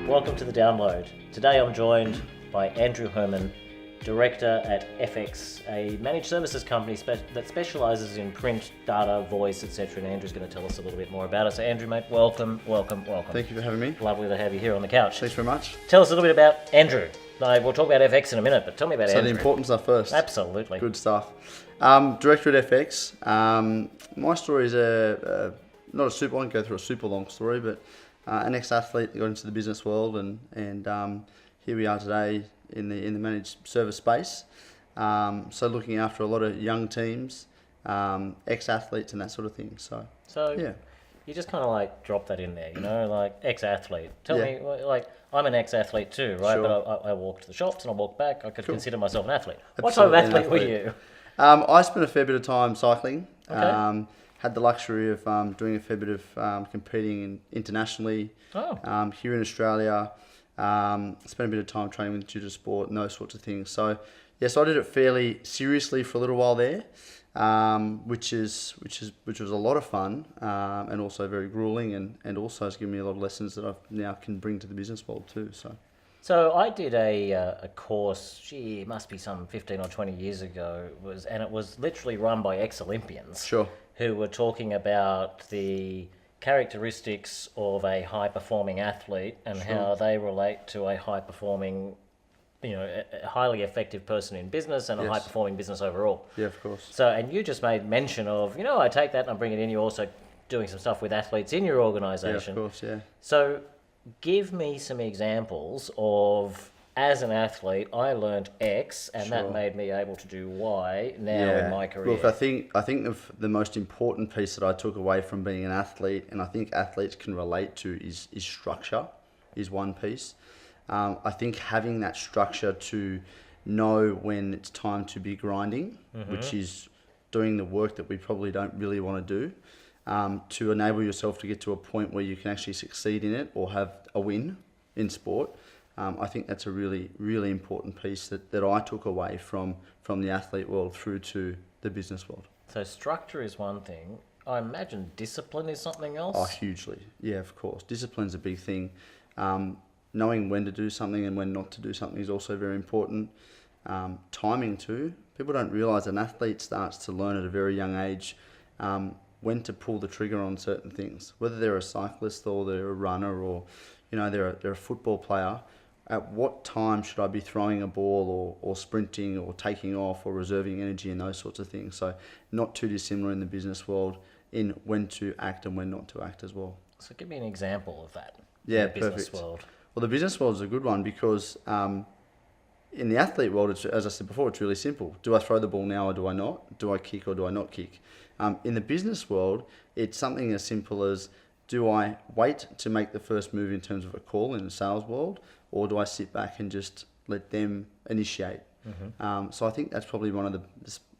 Welcome to the download. Today I'm joined by Andrew Herrmann, director at FX, a managed services company that specialises in print, data, voice, etc. And Andrew's going to tell us a little bit more about it. So Andrew, mate, welcome. Thank you for having me. Lovely to have you here on the couch. Thanks very much. Tell us a little bit about Andrew. We'll talk about FX in a minute, but tell me about Andrew. So the important stuff first. Absolutely. Good stuff. Director at FX. My story is not a super. I won't go through a super long story, but an ex-athlete that got into the business world, and here we are today in the managed service space. So looking after a lot of young teams, ex-athletes, and that sort of thing. So yeah. You just kind of like drop that in there, you know, like ex-athlete. Tell me, like, I'm an ex-athlete too, right? Sure. But I walk to the shops and I walk back. I could consider myself an athlete. Absolutely. What type of athlete were you? I spent a fair bit of time cycling. Okay. Had the luxury of doing a fair bit of competing internationally. Oh. Here in Australia. Spent a bit of time training with Judo Sport and those sorts of things. So yes, I did it fairly seriously for a little while there. Which was a lot of fun, and also very grueling, and also has given me a lot of lessons that I now can bring to the business world too. So I did a course, it must be some 15 or 20 years ago, and it was literally run by ex-Olympians. Sure. Who were talking about the characteristics of a high-performing athlete and how they relate to a high-performing, a highly effective person in business and a high-performing business overall. Yeah, of course. So, and you just made mention of, I take that and I bring it in. You're also doing some stuff with athletes in your organisation. Yeah, of course, yeah. So, give me some examples of, as an athlete, I learned X, and that made me able to do Y now in my career. Look, I think the most important piece that I took away from being an athlete, and I think athletes can relate to, is structure, is one piece. I think having that structure to know when it's time to be grinding, which is doing the work that we probably don't really want to do, to enable yourself to get to a point where you can actually succeed in it or have a win in sport. I think that's a really, really important piece that I took away from the athlete world through to the business world. So structure is one thing. I imagine discipline is something else? Oh, hugely. Yeah, of course. Discipline's a big thing. Knowing when to do something and when not to do something is also very important. Timing too. People don't realise an athlete starts to learn at a very young age when to pull the trigger on certain things. Whether they're a cyclist or they're a runner or they're a football player. At what time should I be throwing a ball or sprinting or taking off or reserving energy and those sorts of things? So not too dissimilar in the business world in when to act and when not to act as well. So give me an example of that. Yeah, in the business perfect. world. Well, the business world is a good one because in the athlete world, as I said before, it's really simple. Do I throw the ball now or do I not? Do I kick or do I not kick? In the business world, it's something as simple as, do I wait to make the first move in terms of a call in the sales world, or do I sit back and just let them initiate? So I think that's probably one of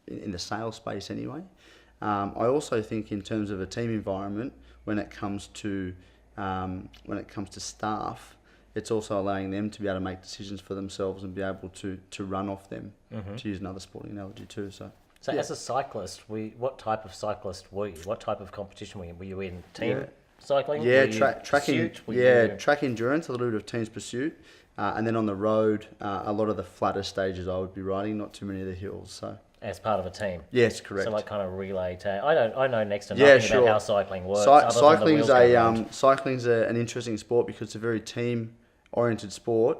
in the sales space anyway. I also think in terms of a team environment, when it comes to staff, it's also allowing them to be able to make decisions for themselves and be able to run off them, to use another sporting analogy too. So as a cyclist, what type of cyclist were you? What type of competition were you? Were you in team cycling? Yeah, track endurance, a little bit of team's pursuit, and then on the road, a lot of the flatter stages I would be riding, not too many of the hills. So as part of a team. Yes, correct. So like kind of relay tag. I know next to nothing about how cycling works. Cycling's an interesting sport because it's a very team-oriented sport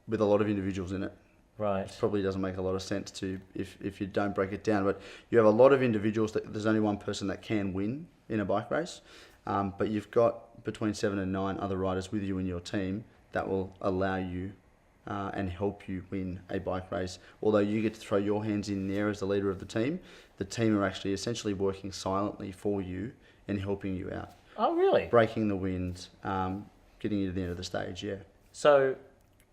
with a lot of individuals in it. Right. It probably doesn't make a lot of sense to if you don't break it down. But you have a lot of individuals that there's only one person that can win in a bike race. But you've got between 7 and 9 other riders with you in your team that will allow you and help you win a bike race. Although you get to throw your hands in there as the leader of the team are actually essentially working silently for you and helping you out. Oh, really? Breaking the wind, getting you to the end of the stage, yeah.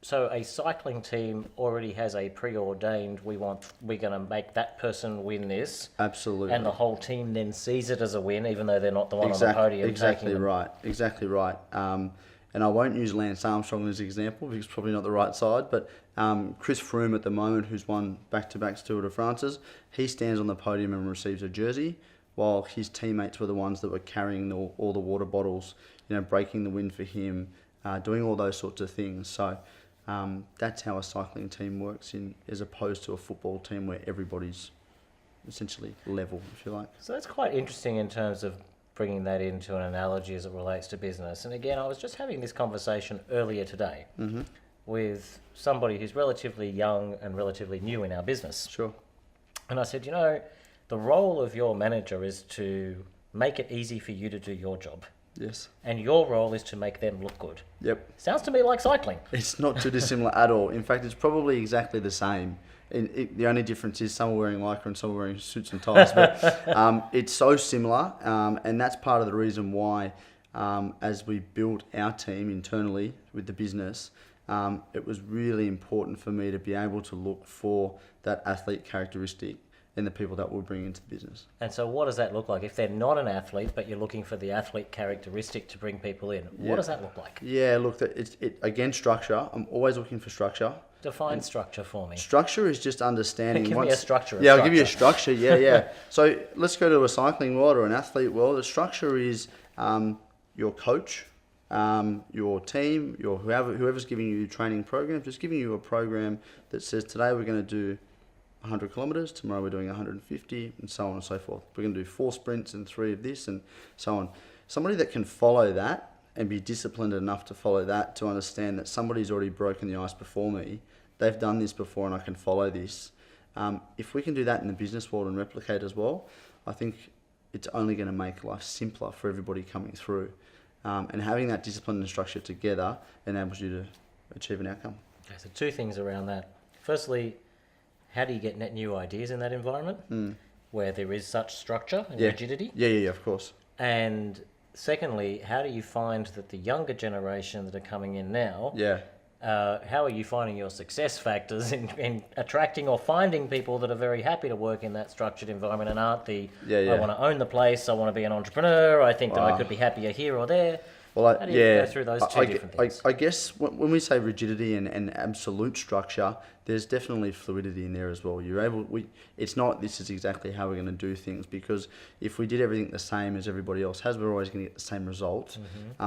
So a cycling team already has a preordained, we're going to make that person win this. Absolutely. And the whole team then sees it as a win, even though they're not the one on the podium. Exactly right. And I won't use Lance Armstrong as an example because it's probably not the right side, but Chris Froome at the moment, who's won back-to-back Tour de France's, he stands on the podium and receives a jersey, while his teammates were the ones that were carrying all the water bottles, breaking the wind for him, doing all those sorts of things. So that's how a cycling team works as opposed to a football team where everybody's essentially level, if you like. So that's quite interesting in terms of bringing that into an analogy as it relates to business. And again, I was just having this conversation earlier today with somebody who's relatively young and relatively new in our business. Sure. And I said, the role of your manager is to make it easy for you to do your job. Yes. And your role is to make them look good. Yep. Sounds to me like cycling. It's not too dissimilar at all. In fact, it's probably exactly the same. The only difference is some are wearing lycra and some are wearing suits and ties. But it's so similar, and that's part of the reason why, as we built our team internally with the business, it was really important for me to be able to look for that athlete characteristic in the people that we'll bring into the business. And so what does that look like? If they're not an athlete, but you're looking for the athlete characteristic to bring people in, what does that look like? Yeah, look, again, structure. I'm always looking for structure. Define structure for me. Structure is just understanding. Give me a structure. I'll give you a structure. Yeah. So let's go to a cycling world or an athlete world. The structure is your coach, your team, whoever's giving you training programs, just giving you a program that says today we're going to do 100 kilometers, tomorrow we're doing 150, and so on and so forth. We're going to do 4 sprints and 3 of this, and so on. Somebody that can follow that and be disciplined enough to follow that, to understand that somebody's already broken the ice before me, they've done this before and I can follow this. If we can do that in the business world and replicate as well, I think it's only going to make life simpler for everybody coming through. And having that discipline and structure together enables you to achieve an outcome. Okay, so 2 things around that. Firstly, how do you get net new ideas in that environment where there is such structure and rigidity? Yeah, of course. And secondly, how do you find that the younger generation that are coming in now, how are you finding your success factors in attracting or finding people that are very happy to work in that structured environment and aren't I want to own the place, I want to be an entrepreneur, I think that I could be happier here or there. Well, how do you go through those two different things? I guess when we say rigidity and absolute structure, there's definitely fluidity in there as well. It's not this is exactly how we're going to do things, because if we did everything the same as everybody else has, we're always going to get the same result.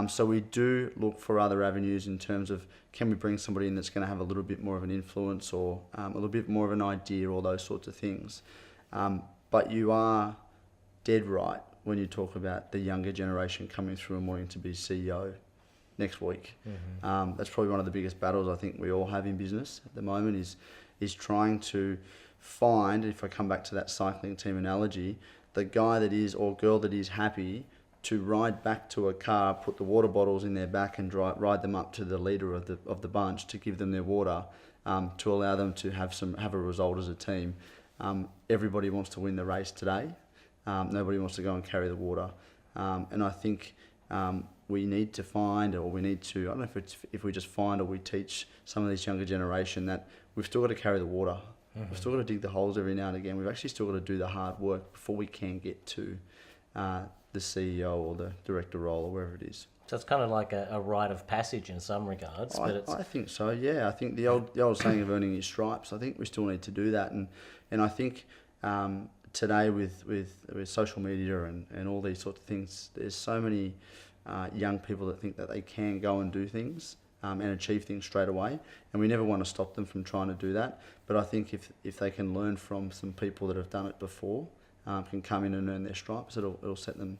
So we do look for other avenues in terms of, can we bring somebody in that's going to have a little bit more of an influence or a little bit more of an idea, or those sorts of things. But you are dead right when you talk about the younger generation coming through and wanting to be CEO next week. That's probably one of the biggest battles I think we all have in business at the moment, is trying to find, if I come back to that cycling team analogy, the guy that is, or girl that is happy to ride back to a car, put the water bottles in their back and ride them up to the leader of the bunch to give them their water, to allow them to have a result as a team. Everybody wants to win the race today. Nobody wants to go and carry the water. And I think we need to find, or we need to, I don't know if we just find or we teach some of this younger generation that we've still got to carry the water. We've still got to dig the holes every now and again. We've actually still got to do the hard work before we can get to the CEO or the director role or wherever it is. So it's kind of like a rite of passage in some regards. I think so, yeah. I think the old saying of earning your stripes, I think we still need to do that. And I think today with social media and all these sorts of things, there's so many young people that think that they can go and do things and achieve things straight away, and we never want to stop them from trying to do that. But I think if they can learn from some people that have done it before, can come in and earn their stripes, it'll set them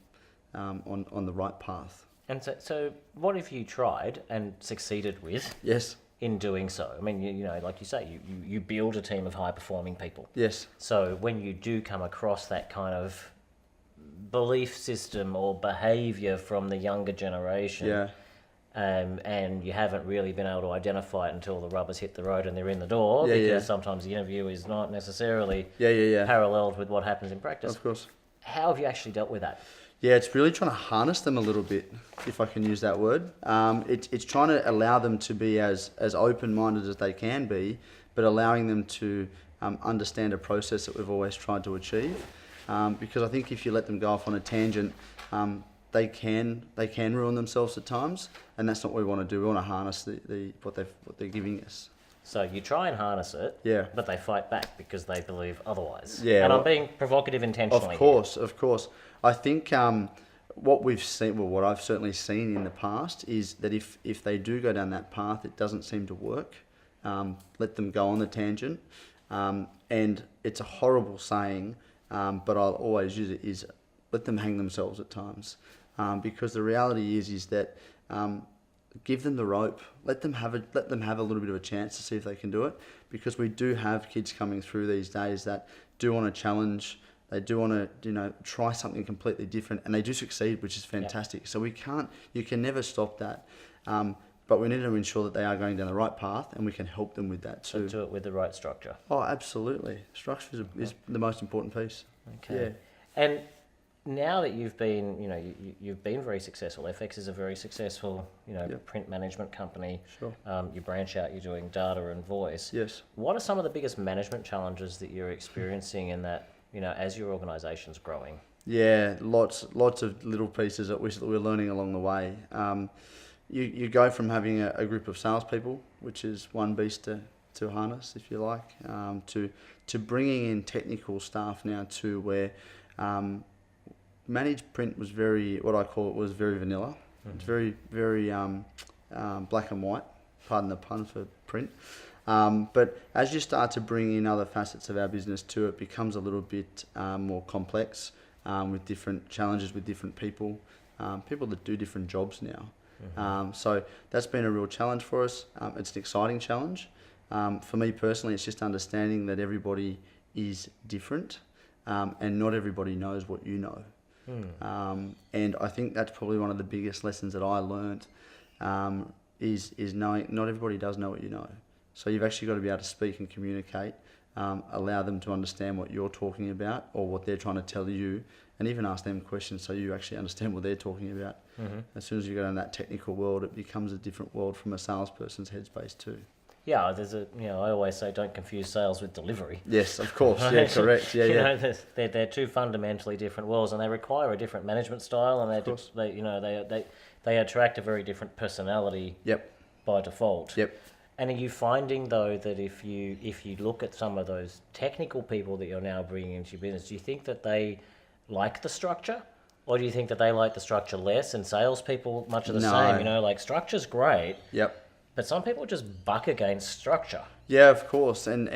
on the right path. And so what have you tried and succeeded with? Yes. In doing so? I mean, you know, like you say, you build a team of high-performing people. Yes. So when you do come across that kind of belief system or behaviour from the younger generation, and you haven't really been able to identify it until the rubber's hit the road and they're in the door, because sometimes the interview is not necessarily paralleled with what happens in practice. Of course. How have you actually dealt with that? Yeah, it's really trying to harness them a little bit, if I can use that word. It's trying to allow them to be as open-minded as they can be, but allowing them to understand a process that we've always tried to achieve. Because I think if you let them go off on a tangent, they can ruin themselves at times, and that's not what we want to do. We want to harness what they're giving us. So you try and harness it, but they fight back because they believe otherwise. Yeah, and I'm being provocative intentionally. Of course. I think what we've seen, well, what I've certainly seen in the past is that if they do go down that path, it doesn't seem to work. Let them go on the tangent. And it's a horrible saying, but I'll always use it, is let them hang themselves at times. Because the reality is that give them the rope, let them have a little bit of a chance to see if they can do it. Because we do have kids coming through these days that do want to challenge. They do want to, try something completely different, and they do succeed, which is fantastic. Yeah. So you can never stop that. But we need to ensure that they are going down the right path, and we can help them with that too. So do it with the right structure. Oh, absolutely. Structure is the most important piece. Okay. Yeah. And now that you've been, you've been very successful. FX is a very successful, print management company. Sure. You branch out. You're doing data and voice. Yes. What are some of the biggest management challenges that you're experiencing in that, as your organisation's growing? Yeah, lots of little pieces that we're learning along the way. You go from having a group of salespeople, which is one beast to harness, if you like, to bringing in technical staff now to where managed print was very vanilla. Mm-hmm. It's very, very black and white, pardon the pun for print. But as you start to bring in other facets of our business too, it becomes a little bit more complex with different challenges with different people that do different jobs now. Mm-hmm. So that's been a real challenge for us. It's an exciting challenge. For me personally, it's just understanding that everybody is different and not everybody knows what you know. And I think that's probably one of the biggest lessons that I learned is knowing not everybody does know what you know. So you've actually got to be able to speak and communicate, allow them to understand what you're talking about or what they're trying to tell you, and even ask them questions so you actually understand what they're talking about. Mm-hmm. As soon as you go in that technical world, it becomes a different world from a salesperson's headspace too. Yeah, I always say don't confuse sales with delivery. Yes, of course. Yeah, correct. Yeah, they're two fundamentally different worlds, and they require a different management style, and they attract a very different personality. Yep. By default. Yep. And are you finding though that if you look at some of those technical people that you're now bringing into your business, do you think that they like the structure, or do you think that they like the structure less? And salespeople much of the same. Structure's great. Yep. But some people just buck against structure. Yeah, of course, and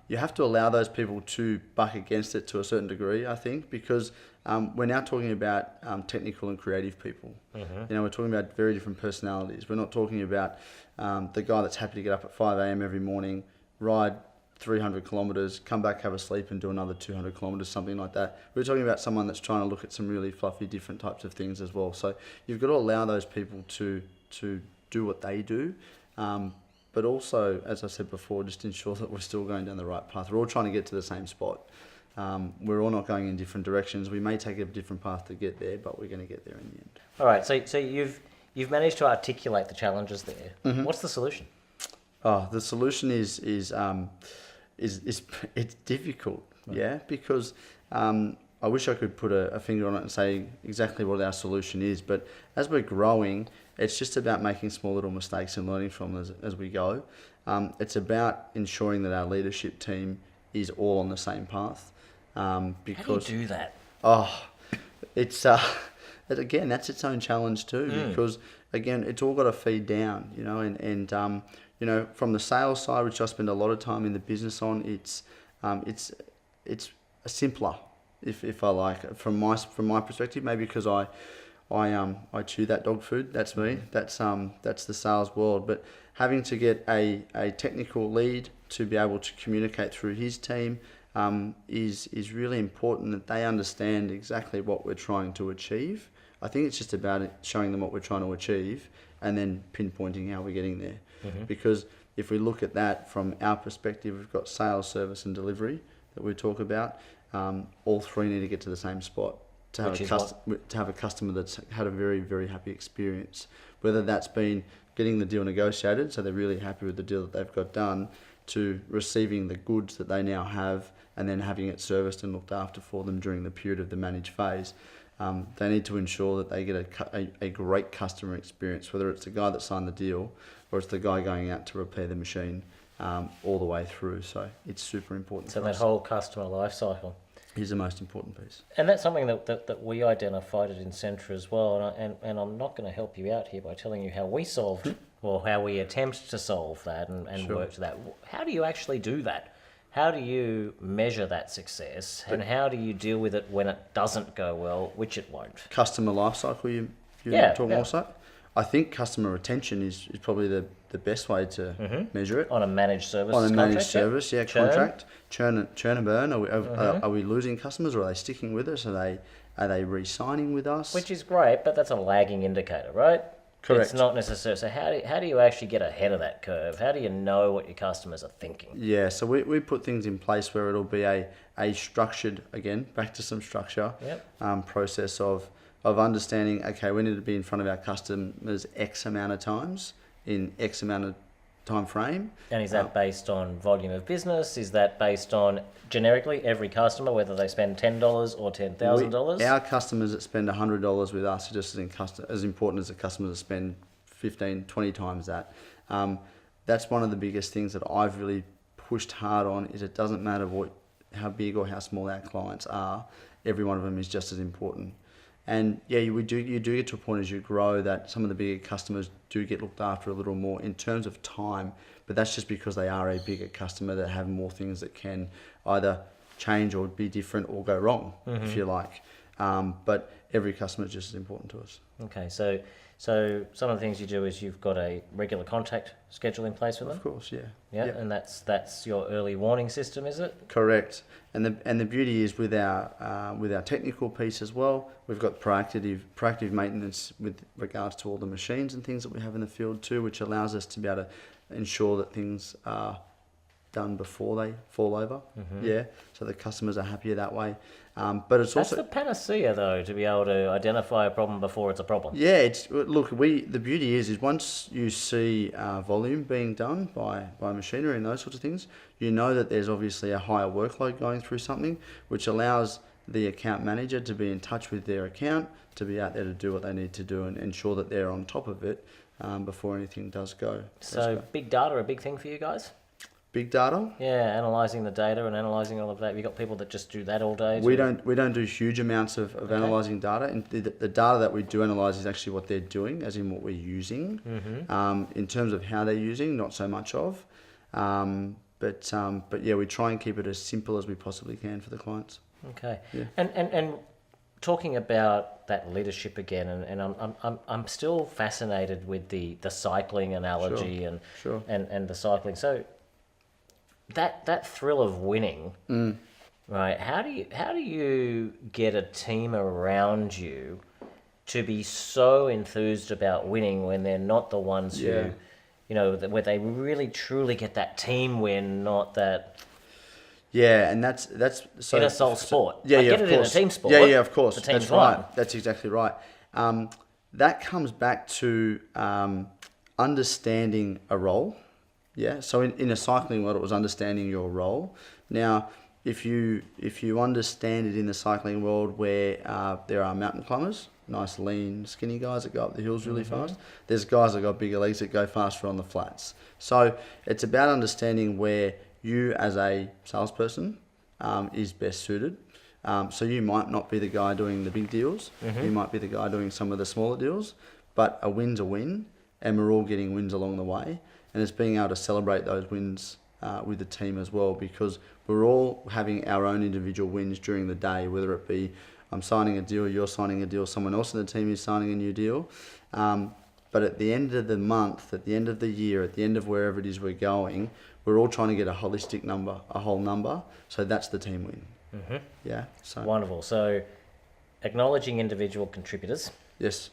you have to allow those people to buck against it to a certain degree, I think, because we're now talking about technical and creative people. Mm-hmm. We're talking about very different personalities. We're not talking about the guy that's happy to get up at 5 a.m. every morning, ride 300 kilometres, come back, have a sleep and do another 200 kilometres, something like that. We're talking about someone that's trying to look at some really fluffy different types of things as well. So you've got to allow those people to do what they do, but also, as I said before, just ensure that we're still going down the right path. We're all trying to get to the same spot. We're all not going in different directions. We may take a different path to get there, but we're going to get there in the end. All right, so you've managed to articulate the challenges there. Mm-hmm. What's the solution? Oh, the solution is it's difficult, right. Yeah, because I wish I could put a finger on it and say exactly what our solution is, but as we're growing, it's just about making small little mistakes and learning from them as we go. It's about ensuring that our leadership team is all on the same path. Because, how do you do that? Oh, it's again, that's its own challenge too, because again, it's all got to feed down, and from the sales side, which I spend a lot of time in the business on, it's simpler, if I like, from my perspective, maybe because I chew that dog food. That's me. That's the sales world. But having to get a technical lead to be able to communicate through his team is really important, that they understand exactly what we're trying to achieve. I think it's just about showing them what we're trying to achieve and then pinpointing how we're getting there. Mm-hmm. Because if we look at that from our perspective, we've got sales, service and delivery that we talk about. All three need to get to the same spot to have a customer that's had a very, very happy experience. Whether that's been getting the deal negotiated, so they're really happy with the deal that they've got done, to receiving the goods that they now have and then having it serviced and looked after for them during the period of the managed phase. They need to ensure that they get a great customer experience, whether it's the guy that signed the deal or it's the guy going out to repair the machine, all the way through. So it's super important. So that whole customer life cycle. is the most important piece. And that's something that we identified at Incentra as well. And I'm not going to help you out here by telling you how we solved or how we attempt to solve that and Sure. work to that. How do you actually do that? How do you measure that success, and how do you deal with it when it doesn't go well, which it won't? Customer life cycle, you're talking also? I think customer retention is probably the best way to measure it. On a managed service On a contract, managed service, Churn? contract. Churn and burn. Are we losing customers, or are they sticking with us? Are they re-signing with us? Which is great, but that's a lagging indicator, right? Correct. It's not necessary. So how do you actually get ahead of that curve? How do you know what your customers are thinking? Yeah, so we put things in place where it'll be a structured, again, back to some structure, process of understanding, okay, we need to be in front of our customers X amount of times in X amount of time frame. And is that based on volume of business? Is that based on generically every customer, whether they spend $10 or $10,000? Our customers that spend $100 with us are just as important as the customers that spend 15, 20 times that. That's one of the biggest things that I've really pushed hard on, is it doesn't matter how big or how small our clients are, every one of them is just as important. And yeah, you do get to a point as you grow that some of the bigger customers do get looked after a little more in terms of time, but that's just because they are a bigger customer that have more things that can either change or be different or go wrong, if you like. But every customer is just as important to us. Okay, so some of the things you do is you've got a regular contact schedule in place with them? Of course, yeah. Yeah, Yep. and that's your early warning system, is it? Correct. And the beauty is with our technical piece as well, we've got proactive maintenance with regards to all the machines and things that we have in the field too, which allows us to be able to ensure that things are done before they fall over. Yeah, so the customers are happier that way. But it's That's also the panacea, though, to be able to identify a problem before it's a problem. yeah. The beauty is once you see volume being done by machinery and those sorts of things, you know that there's obviously a higher workload going through something, which allows the account manager to be in touch with their account, to be out there to do what they need to do and ensure that they're on top of it before anything does go. So big data a big thing for you guys? Big data. Yeah, analysing the data and analysing all of that. Have you got people that just do that all day? We don't do huge amounts of analysing data, and the data that we do analyse is actually what they're doing, as in what we're using. In terms of how they're using, not so much of. But yeah, we try and keep it as simple as we possibly can for the clients. Okay. Yeah. And talking about that leadership again, and I'm still fascinated with the cycling analogy Sure. and the cycling. So that thrill of winning, right? How do you get a team around you to be so enthused about winning when they're not the ones who, where they really truly get that team win, not that. Yeah, and that's so in a sole sport. Yeah, I yeah, get of it course. in a team sport. Yeah, of course. The team's That's right. won. That's exactly right. That comes back to understanding a role. Yeah. So in a cycling world, it was understanding your role. Now, if you understand it in the cycling world, where there are mountain climbers, nice lean skinny guys that go up the hills really fast. There's guys that got bigger legs that go faster on the flats. So it's about understanding where you as a salesperson is best suited. So you might not be the guy doing the big deals. You might be the guy doing some of the smaller deals, but a win's a win, and we're all getting wins along the way. And it's being able to celebrate those wins with the team as well, because we're all having our own individual wins during the day, whether it be I'm signing a deal, you're signing a deal, someone else in the team is signing a new deal. But at the end of the month, at the end of the year, at the end of wherever it is we're going, we're all trying to get a holistic number, a whole number. So that's the team win. Yeah. So Wonderful. So acknowledging individual contributors, yes,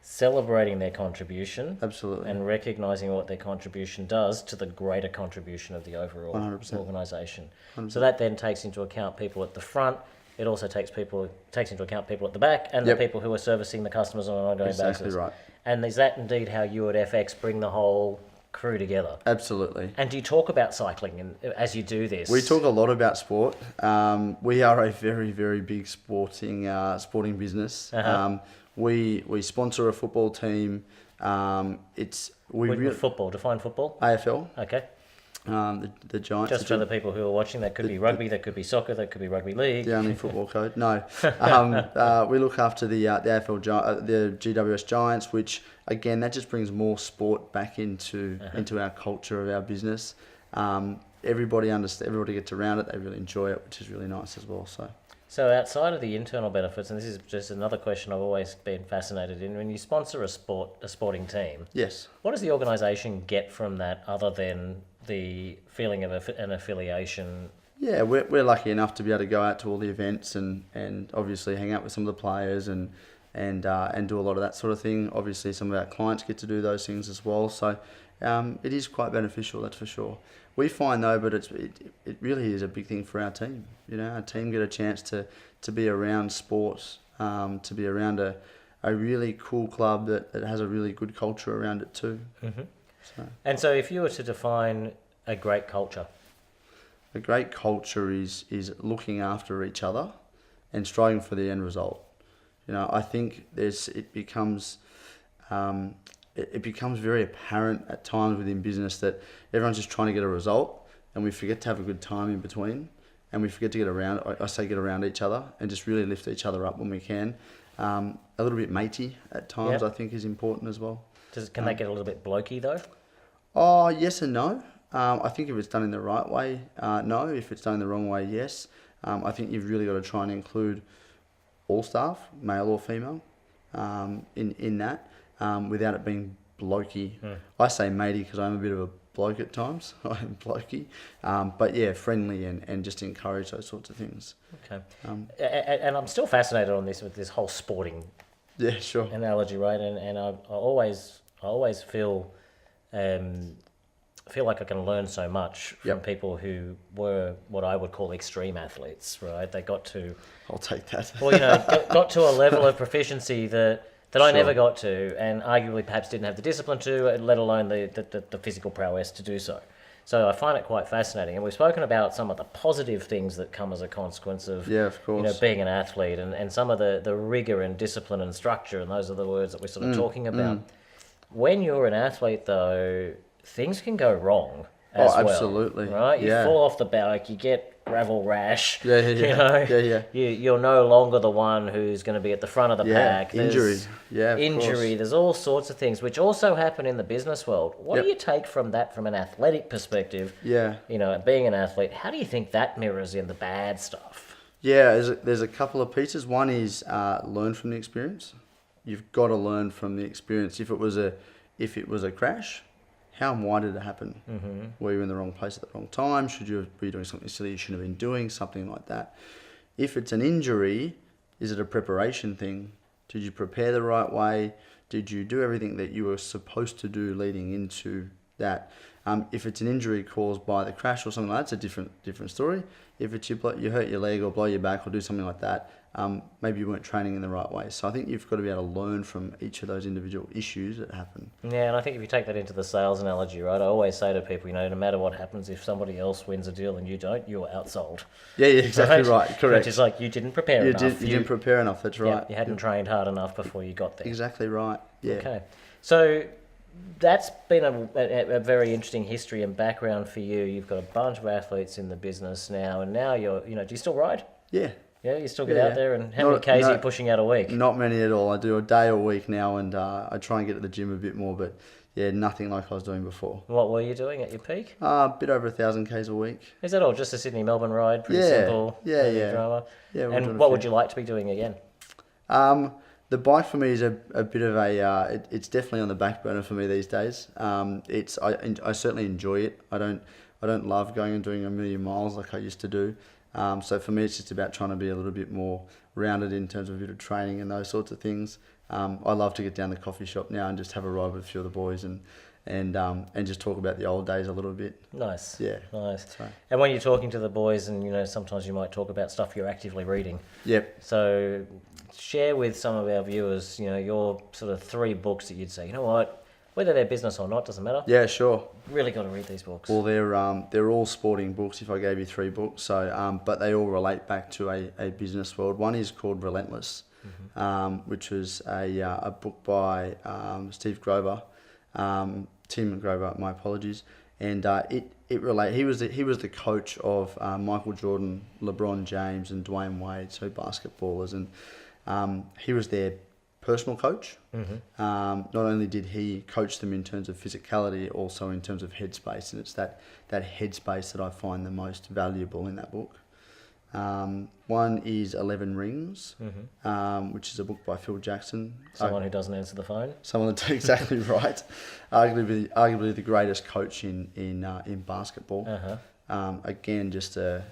celebrating their contribution, absolutely. and recognizing what their contribution does to the greater contribution of the overall 100%. organisation. 100%. So that then takes into account people at the front. It also takes into account people at the back and Yep. the people who are servicing the customers on an ongoing Exactly basis. right. And is that indeed how you at FX bring the whole crew together? Absolutely. And do you talk about cycling as you do this? We talk a lot about sport. We are a very, very big sporting business. We sponsor a football team. With football, define football. AFL. Okay. The Giants. Just for the people who are watching, that could be rugby, that could be soccer, that could be rugby league. The only football code. No. We look after the AFL, the GWS Giants, which, again, that just brings more sport back into our culture of our business. Everybody gets around it. They really enjoy it, which is really nice as well. So outside of the internal benefits, and this is just another question I've always been fascinated in, when you sponsor a sporting team, yes, what does the organisation get from that other than the feeling of an affiliation? Yeah, we're lucky enough to be able to go out to all the events and obviously hang out with some of the players and do a lot of that sort of thing. Obviously, some of our clients get to do those things as well. So it is quite beneficial, that's for sure. We find though, but it really is a big thing for our team. Our team get a chance to be around sports, to be around a really cool club that has a really good culture around it too. Mm-hmm. So if you were to define a great culture? A great culture is looking after each other and striving for the end result. I think it becomes very apparent at times within business that everyone's just trying to get a result, and we forget to have a good time in between, and we forget to get around. Get around each other and just really lift each other up when we can. A little bit matey at times, I think, is important as well. Can they get a little bit blokey though? Oh, yes and no. I think if it's done in the right way, no. If it's done in the wrong way, yes. I think you've really got to try and include all staff, male or female, in that, without it being blokey. I say matey because I'm a bit of a bloke at times. I am blokey. But yeah, friendly and just encourage those sorts of things. Okay. And I'm still fascinated on this with this whole sporting analogy, right? And I always feel like I can learn so much from people who were what I would call extreme athletes, right? They got to... I'll take that. Well, got to a level of proficiency that I never got to, and arguably perhaps didn't have the discipline to, let alone the physical prowess to do so. So I find it quite fascinating. And we've spoken about some of the positive things that come as a consequence of, of course, being an athlete and some of the rigor and discipline and structure, and those are the words that we're sort of talking about. When you're an athlete, though, things can go wrong as well. Absolutely. Right? You fall off the bike, you get gravel rash. Yeah. You're no longer the one who's going to be at the front of the pack. Injury. Injury. There's all sorts of things which also happen in the business world. What do you take from that from an athletic perspective? Yeah. Being an athlete, how do you think that mirrors in the bad stuff? Yeah, there's a couple of pieces. One is learn from the experience. You've got to learn from the experience. If it was a crash, how and why did it happen? Mm-hmm. Were you in the wrong place at the wrong time? Were you doing something silly you shouldn't have been doing? Something like that. If it's an injury, is it a preparation thing? Did you prepare the right way? Did you do everything that you were supposed to do leading into that? If it's an injury caused by the crash or something like that, it's a different story. If it's you hurt your leg or blow your back or do something like that, maybe you weren't training in the right way. So I think you've got to be able to learn from each of those individual issues that happen. Yeah, and I think if you take that into the sales analogy, right, I always say to people, no matter what happens, if somebody else wins a deal and you don't, you're outsold. Yeah, exactly right. Correct. Which is like you didn't prepare enough. You didn't prepare enough, that's right. You hadn't trained hard enough before you got there. Exactly right, yeah. Okay. So that's been a very interesting history and background for you. You've got a bunch of athletes in the business now, and now you're, do you still ride? Yeah. Yeah, you still get out there, and how many Ks are you pushing out a week? Not many at all. I do a day a week now, and I try and get to the gym a bit more, but yeah, nothing like I was doing before. What were you doing at your peak? A bit over 1,000 Ks a week. Is that all? Just a Sydney-Melbourne ride? Pretty simple? Yeah. Drama? Yeah. And what would you like to be doing again? The bike for me is a bit of it's definitely on the back burner for me these days. I certainly enjoy it. I don't love going and doing 1,000,000 miles like I used to do. So for me, it's just about trying to be a little bit more rounded in terms of a bit of training and those sorts of things. I love to get down to the coffee shop now and just have a ride with a few of the boys and just talk about the old days a little bit. Nice. Yeah. Nice. Right. And when you're talking to the boys, and sometimes you might talk about stuff you're actively reading. Yep. So share with some of our viewers, your sort of 3 books that you'd say, what, whether they're business or not, doesn't matter. Yeah, sure. Really got to read these books. Well, they're all sporting books. If I gave you 3 books, so but they all relate back to a business world. One is called Relentless, which was a book by Steve Grover, Tim Grover. My apologies. and it relate. He was the coach of Michael Jordan, LeBron James, and Dwayne Wade, so basketballers, and he was their personal coach. Not only did he coach them in terms of physicality, also in terms of headspace, and it's that headspace that I find the most valuable in that book. One is 11 Rings, which is a book by Phil Jackson. Someone who doesn't answer the phone. Someone that's exactly right. Arguably the greatest coach in basketball. Again, just a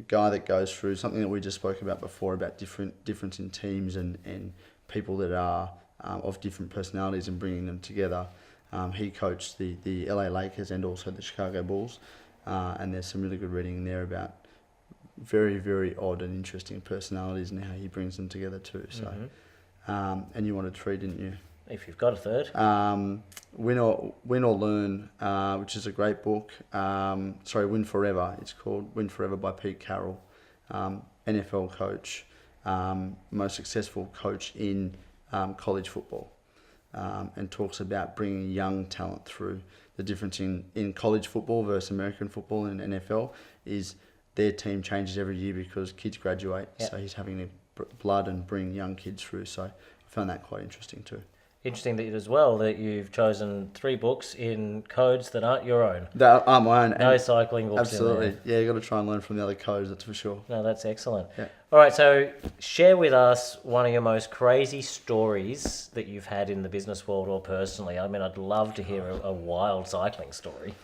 guy that goes through something that we just spoke about before about difference in teams and people that are of different personalities and bringing them together. He coached the LA Lakers and also the Chicago Bulls, and there's some really good reading in there about very, very odd and interesting personalities and how he brings them together too. So, and you wanted 3, didn't you? If you've got a third. Win or Learn, which is a great book. Win Forever. It's called Win Forever by Pete Carroll, NFL coach, most successful coach in college football, and talks about bringing young talent through. The difference in college football versus American football and NFL is their team changes every year because kids graduate. Yep. So he's having to blood and bring young kids through. So I found that quite interesting too. Interesting that as well that you've chosen 3 books in codes that aren't your own. That aren't my own. No cycling books. Absolutely. In there. Yeah, you got to try and learn from the other codes, that's for sure. No, that's excellent. Yeah. All right, so share with us one of your most crazy stories that you've had in the business world or personally. I mean, I'd love to hear a wild cycling story.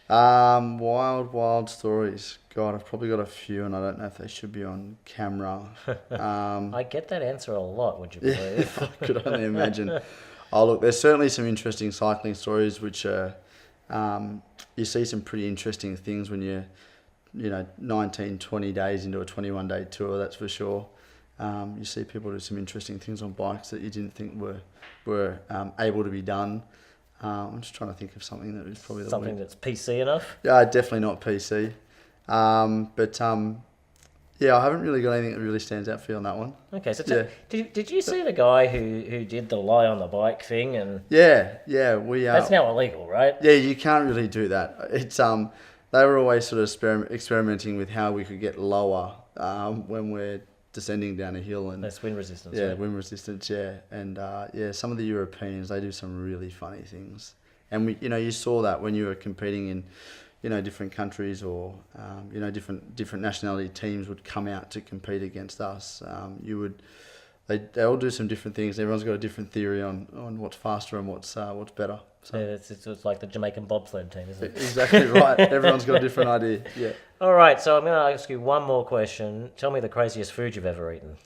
Wild stories. God, I've probably got a few, and I don't know if they should be on camera. I get that answer a lot, would you believe? I could only imagine. Oh, look, there's certainly some interesting cycling stories, which are, you see some pretty interesting things when you're, 19, 20 days into a 21-day tour, that's for sure. You see people do some interesting things on bikes that you didn't think were able to be done. I'm just trying to think of something that is probably something that's PC enough. Yeah, definitely not PC. Yeah, I haven't really got anything that really stands out for you on that one. Okay, so did you see the guy who did the lie on the bike thing? And yeah, we that's now illegal, right? Yeah, you can't really do that. It's they were always sort of experimenting with how we could get lower when we're descending down a hill, and that's wind resistance. Yeah, wind resistance. Yeah, and some of the Europeans, they do some really funny things, and we, you saw that when you were competing in, different countries or different nationality teams would come out to compete against us. They all do some different things. Everyone's got a different theory on what's faster and what's better. So. Yeah, it's like the Jamaican bobsled team, isn't it? Exactly right. Everyone's got a different idea. Yeah. All right, so I'm going to ask you one more question. Tell me the craziest food you've ever eaten.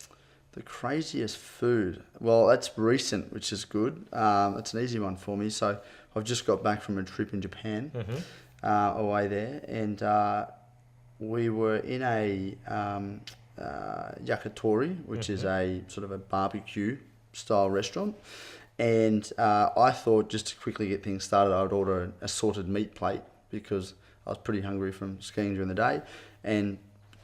The craziest food? Well, that's recent, which is good. It's an easy one for me. So I've just got back from a trip in Japan, away there, and we were in a yakitori, which is a sort of a barbecue style restaurant. And I thought, just to quickly get things started, I would order an assorted meat plate because I was pretty hungry from skiing during the day, and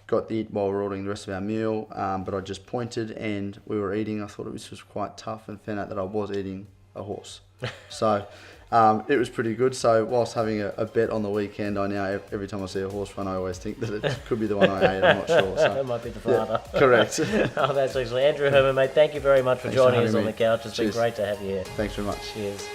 got the while we were ordering the rest of our meal. But I just pointed and we were eating. I thought this was quite tough, and found out that I was eating a horse. So it was pretty good. So whilst having a bet on the weekend, I now, every time I see a horse run, I always think that it could be the one I ate. I'm not sure. So. It might be the father. Yeah, correct. Oh, that's actually Andrew Herrmann, mate. Thank you very much for joining us on the couch. It's been great to have you here. Thanks very much. Cheers.